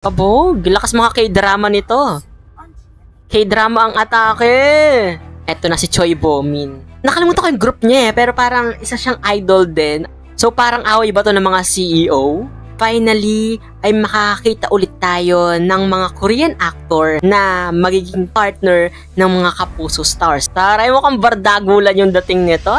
Kabog, lakas mga K-drama nito. K-drama ang atake. Eto na si Choi Bo-min. Nakalimutan ko yung group niya pero parang isa siyang idol din. So parang away ba to ng mga CEO? Finally, ay makakakita ulit tayo ng mga Korean actor na magiging partner ng mga Kapuso stars. Taray mo kang bardagulan yung dating nito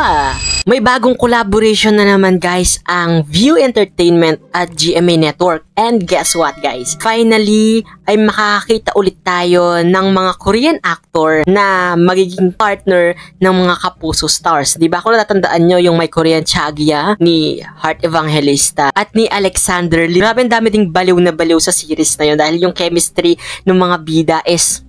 May bagong collaboration na naman guys ang View Entertainment at GMA Network. And guess what guys? Finally, ay makakakita ulit tayo ng mga Korean actor na magiging partner ng mga Kapuso stars. Diba? Kung natatandaan nyo yung may Korean Chagya ni Heart Evangelista at ni Alexander Lee. Grabe ang dami ding baliw na baliw sa series na yun dahil yung chemistry ng mga bida is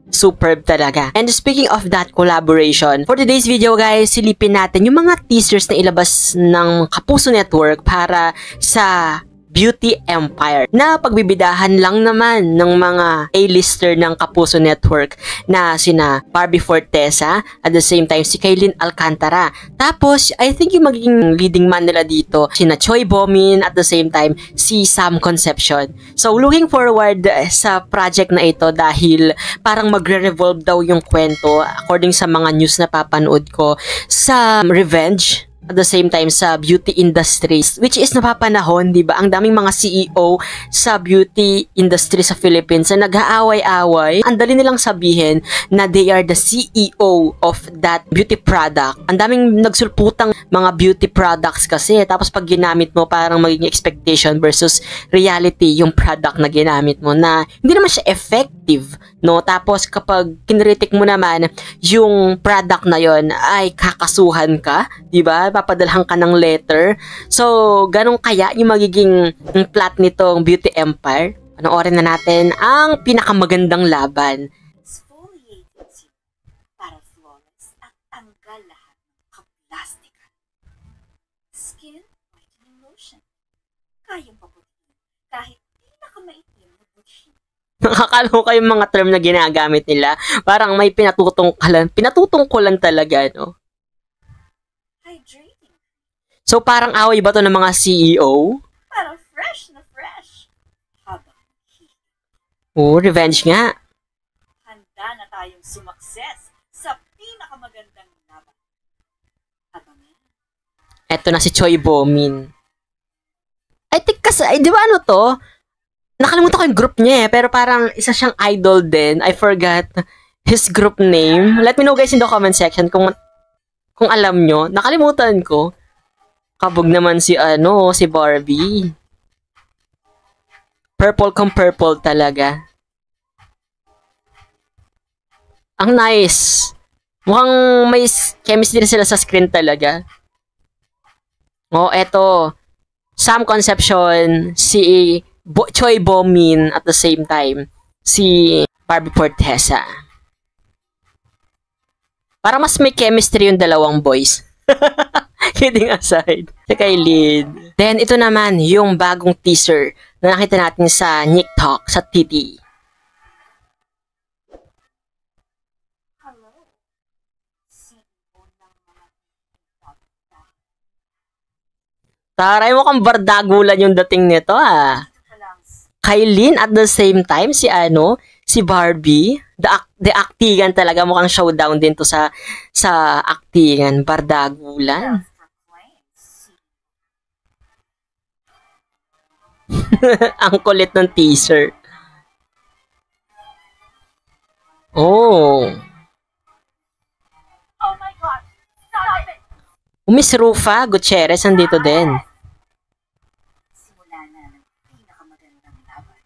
superb talaga. And speaking of that collaboration, for today's video guys, silipin natin yung mga teasers na ilabas ng Kapuso Network para sa Beauty Empire na pagbibidahan lang naman ng mga A-lister ng Kapuso Network na sina Barbie Forteza at the same time si Kailin Alcantara. Tapos, I think yung magiging leading man nila dito, sina Choi Bo-min at the same time si Sam Concepcion. So, looking forward sa project na ito dahil parang magre-revolve daw yung kwento according sa mga news na papanood ko sa Revenge. At the same time sa beauty industry, which is napapanahon, di ba? Ang daming mga CEO sa beauty industry sa Philippines na nag-aaway-away. Ang dali nilang sabihin na they are the CEO of that beauty product. Ang daming nagsulputang mga beauty products kasi. Tapos pag ginamit mo, parang magiging expectation versus reality yung product na ginamit mo na hindi naman siya effective, no? Tapos kapag kinritik mo naman yung product na yon ay kakasuhan ka, di ba? Papadalhan ka ng letter. So, ganun kaya yung magiging plot nitong Beauty Empire? Panoorin na natin ang pinakamagandang laban. Exfoliating para flawless at tanggal lahat ng kaplastikan. Skin whitening lotion. Kayang paputin kahit pinakamaitim na bushi. Nakakaloka yung mga term na ginagamit nila. Parang may pinatutungkulan talaga, no? Hydrating. So, parang away ba to ng mga CEO? Para fresh na fresh. Habang Revenge nga. handa na tayong sumakses sa pinakamagandang laban. Abangan. Eto na si Choi Bo-min. I think kasi, di ba ano to? Nakalimutan ko yung group niya pero parang isa siyang idol din. I forgot his group name. Let me know guys in the comment section kung alam nyo. Nakalimutan ko. Kabog naman si Barbie. Purple kung purple talaga. Ang nice. Mukhang may chemistry din sila sa screen talaga. Eto. Sam Concepcion, si Choi Bo-min at the same time, si Barbie Forteza. Para mas may chemistry yung dalawang boys. Kidding aside. Si Kailin. Then, ito naman yung bagong teaser na nakita natin sa TikTok, sa TT. Hello. CEO ng mga Taray mo kang bardagulan yung dating nito Kailin at the same time si Barbie. The actingan talaga, mukhang showdown din to sa actingan, bardagulan. Ang kulit ng teaser. Oh my God! Stop it! Miss Rufa Gutierrez andito din. Simula na ng pinakamagandang laban.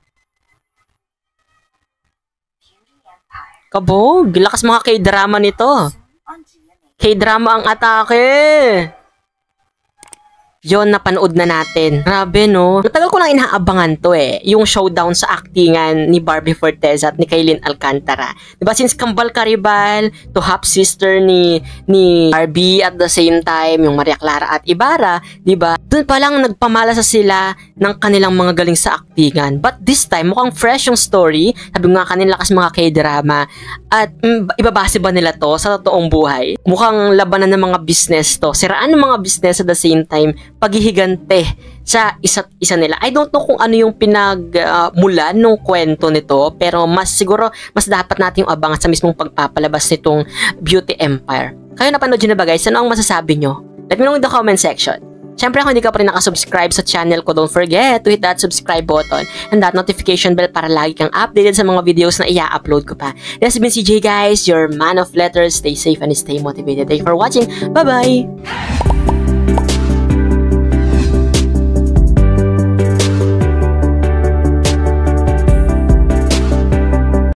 Beauty Empire. Kabog, lakas mga K-drama nito. On GMA. K-drama ang atake. Yon, napanood na natin. Grabe, no? Matagal ko lang inaabangan to yung showdown sa actingan ni Barbie Forteza at ni Kailin Alcantara. Diba, since kambal karibal to half sister ni Barbie at the same time, yung Maria Clara at Ibarra, diba? Doon pa lang nagpamalasa sila ng kanilang mga galing sa actingan. But this time, mukhang fresh yung story. Sabi nga kanila lakas mga K-drama. At ibabase ba nila to sa totoong buhay? Mukhang labanan ng mga business to. Siraan ng mga business at the same time, paghihigante sa isa't isa nila. I don't know kung ano yung pinagmulan ng kwento nito, pero siguro mas dapat nating abangan sa mismong pagpapalabas nitong Beauty Empire. Kayo napanood nyo na ba guys? Ano ang masasabi nyo? Let me know in the comment section. Siyempre kung hindi ka pa rin nakasubscribe sa channel ko, don't forget to hit that subscribe button and that notification bell para lagi kang updated sa mga videos na i-upload ko pa. This has been CJ guys, your man of letters. Stay safe and stay motivated. Thank you for watching. Bye-bye!